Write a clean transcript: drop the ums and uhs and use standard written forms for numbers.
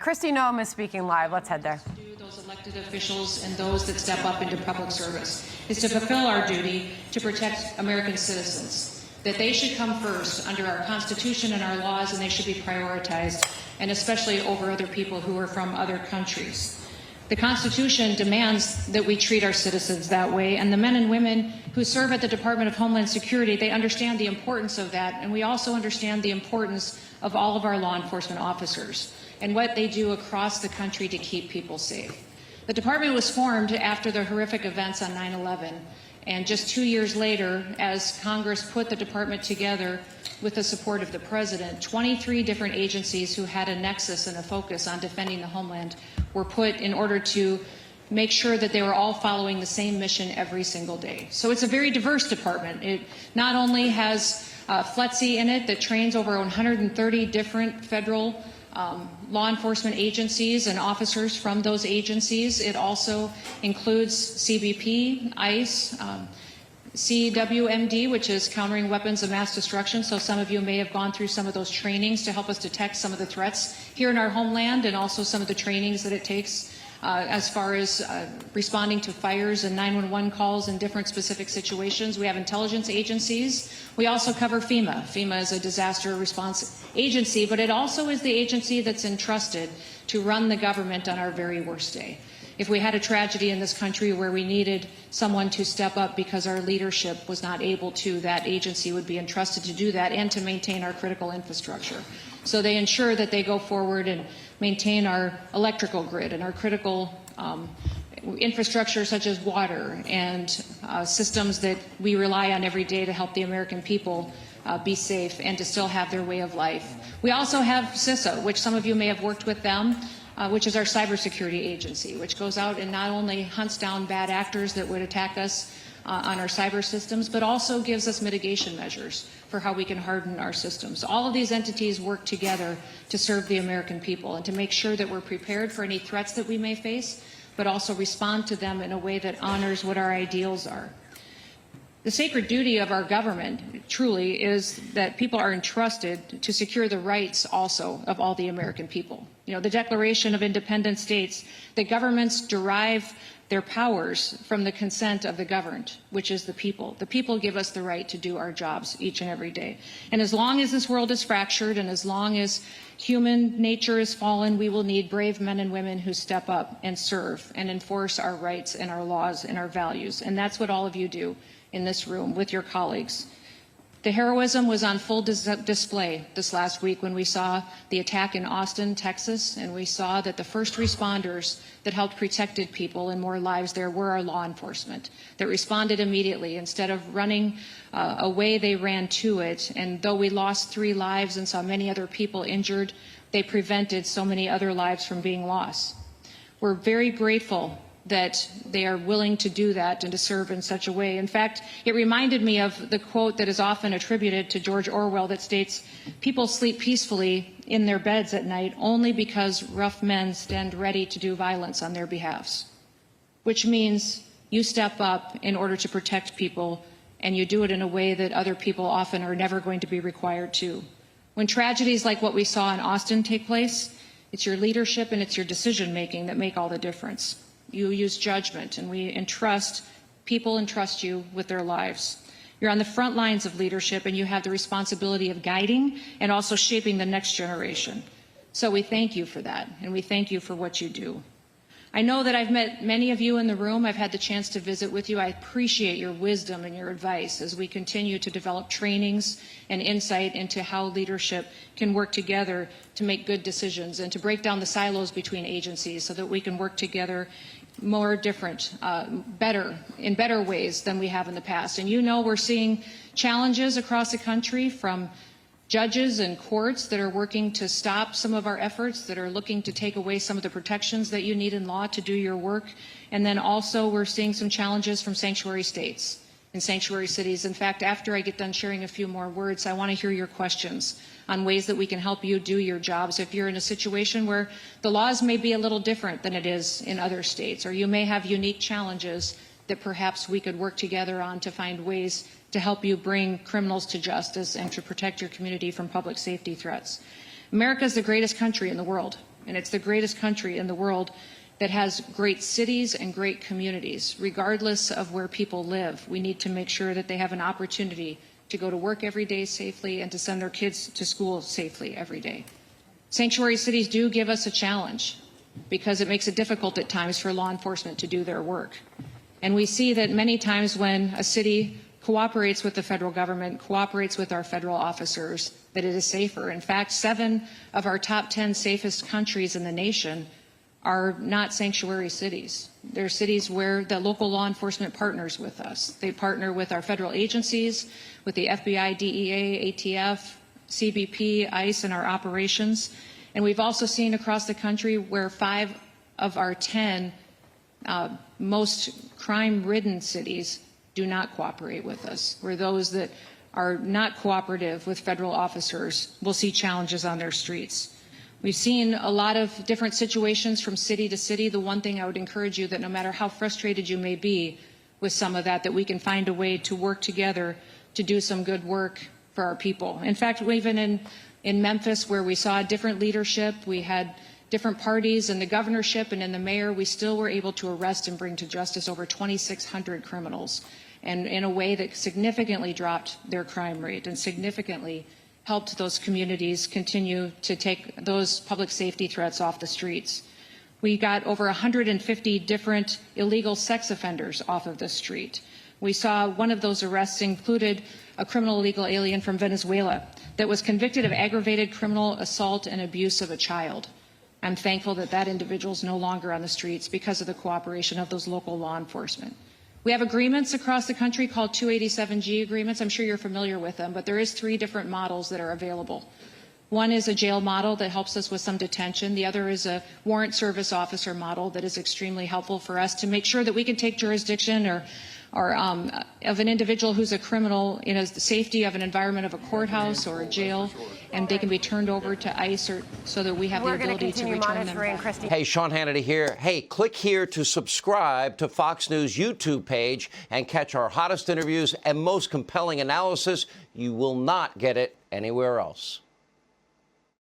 Kristi Noem is speaking live. Let's head there. Those elected officials and those that step up into public service is to fulfill our duty to protect American citizens, that they should come first under our Constitution and our laws, and they should be prioritized, and especially over other people who are from other countries. The Constitution demands that we treat our citizens that way, and the men and women who serve at the Department of Homeland Security, they understand the importance of that, and we also understand the importance of all of our law enforcement officers and what they do across the country to keep people safe. The department was formed after the horrific events on 9/11, and just 2 years later, as Congress put the department together with the support of the president, 23 different agencies who had a nexus and a focus on defending the homeland were put in order to make sure that they were all following the same mission every single day. So it's a very diverse department. It not only has FLETC in it that trains over 130 different federal law enforcement agencies and officers from those agencies. It also includes CBP, ICE, CWMD, which is countering weapons of mass destruction. So some of you may have gone through some of those trainings to help us detect some of the threats here in our homeland, and also some of the trainings that it takes as far as responding to fires and 911 calls in different specific situations. We have intelligence agencies. We also cover FEMA. FEMA is a disaster response agency, but it also is the agency that's entrusted to run the government on our very worst day. If we had a tragedy in this country where we needed someone to step up because our leadership was not able to, that agency would be entrusted to do that and to maintain our critical infrastructure. So they ensure that they go forward and maintain our electrical grid and our critical infrastructure such as water and systems that we rely on every day to help the American people be safe and to still have their way of life. We also have CISA, which some of you may have worked with them, which is our cybersecurity agency, which goes out and not only hunts down bad actors that would attack us on our cyber systems, but also gives us mitigation measures for how we can harden our systems. All of these entities work together to serve the American people and to make sure that we're prepared for any threats that we may face, but also respond to them in a way that honors what our ideals are. The sacred duty of our government truly is that people are entrusted to secure the rights also of all the American people. You know, the Declaration of Independence states that governments derive their powers from the consent of the governed, which is the people. The people give us the right to do our jobs each and every day. And as long as this world is fractured and as long as human nature is fallen, we will need brave men and women who step up and serve and enforce our rights and our laws and our values. And that's what all of you do in this room with your colleagues. The heroism was on full display this last week when we saw the attack in Austin, Texas, and we saw that the first responders that helped protected people and more lives there were our law enforcement that responded immediately. Instead of running away, they ran to it. And though we lost 3 lives and saw many other people injured, they prevented so many other lives from being lost. We're very grateful that they are willing to do that and to serve in such a way. In fact, it reminded me of the quote that is often attributed to George Orwell that states, "People sleep peacefully in their beds at night only because rough men stand ready to do violence on their behalfs," which means you step up in order to protect people, and you do it in a way that other people often are never going to be required to. When tragedies like what we saw in Austin take place, it's your leadership and it's your decision-making that make all the difference. You use judgment, and people entrust you with their lives. You're on the front lines of leadership, and you have the responsibility of guiding and also shaping the next generation. So we thank you for that, and we thank you for what you do. I know that I've met many of you in the room. I've had the chance to visit with you. I appreciate your wisdom and your advice as we continue to develop trainings and insight into how leadership can work together to make good decisions and to break down the silos between agencies so that we can work together more different, in better ways than we have in the past. And you know we're seeing challenges across the country from judges and courts that are working to stop some of our efforts, that are looking to take away some of the protections that you need in law to do your work. And then also we're seeing some challenges from sanctuary states and sanctuary cities. In fact, after I get done sharing a few more words, I want to hear your questions on ways that we can help you do your jobs. If you're in a situation where the laws may be a little different than it is in other states, or you may have unique challenges that perhaps we could work together on to find ways to help you bring criminals to justice and to protect your community from public safety threats. America is the greatest country in the world. and it's the greatest country in the world that has great cities and great communities. Regardless of where people live, we need to make sure that they have an opportunity to go to work every day safely and to send their kids to school safely every day. Sanctuary cities do give us a challenge because it makes it difficult at times for law enforcement to do their work. And we see that many times when a city cooperates with the federal government, cooperates with our federal officers, that it is safer. In fact, 7 of our top 10 safest countries in the nation are not sanctuary cities. They're cities where the local law enforcement partners with us. They partner with our federal agencies, with the FBI, DEA, ATF, CBP, ICE, and our operations. And we've also seen across the country where 5 of our 10 most crime-ridden cities do not cooperate with us, where those that are not cooperative with federal officers will see challenges on their streets. We've seen a lot of different situations from city to city. The one thing I would encourage you that no matter how frustrated you may be with some of that we can find a way to work together to do some good work for our people. In fact, even in Memphis, where we saw different leadership, we had different parties in the governorship and in the mayor, we still were able to arrest and bring to justice over 2,600 criminals, and in a way that significantly dropped their crime rate and significantly helped those communities continue to take those public safety threats off the streets. We got over 150 different illegal sex offenders off of the street. We saw one of those arrests included a criminal illegal alien from Venezuela that was convicted of aggravated criminal assault and abuse of a child. I'm thankful that that individual is no longer on the streets because of the cooperation of those local law enforcement. We have agreements across the country called 287G agreements. I'm sure you're familiar with them, but there is 3 different models that are available. One is a jail model that helps us with some detention. The other is a warrant service officer model that is extremely helpful for us to make sure that we can take jurisdiction or of an individual who's a criminal in the safety of an environment of a courthouse or a jail, and they can be turned over to ICE so that we have the ability to return them back. Kristi. Hey, Sean Hannity here. Hey, click here to subscribe to Fox News YouTube page and catch our hottest interviews and most compelling analysis. You will not get it anywhere else.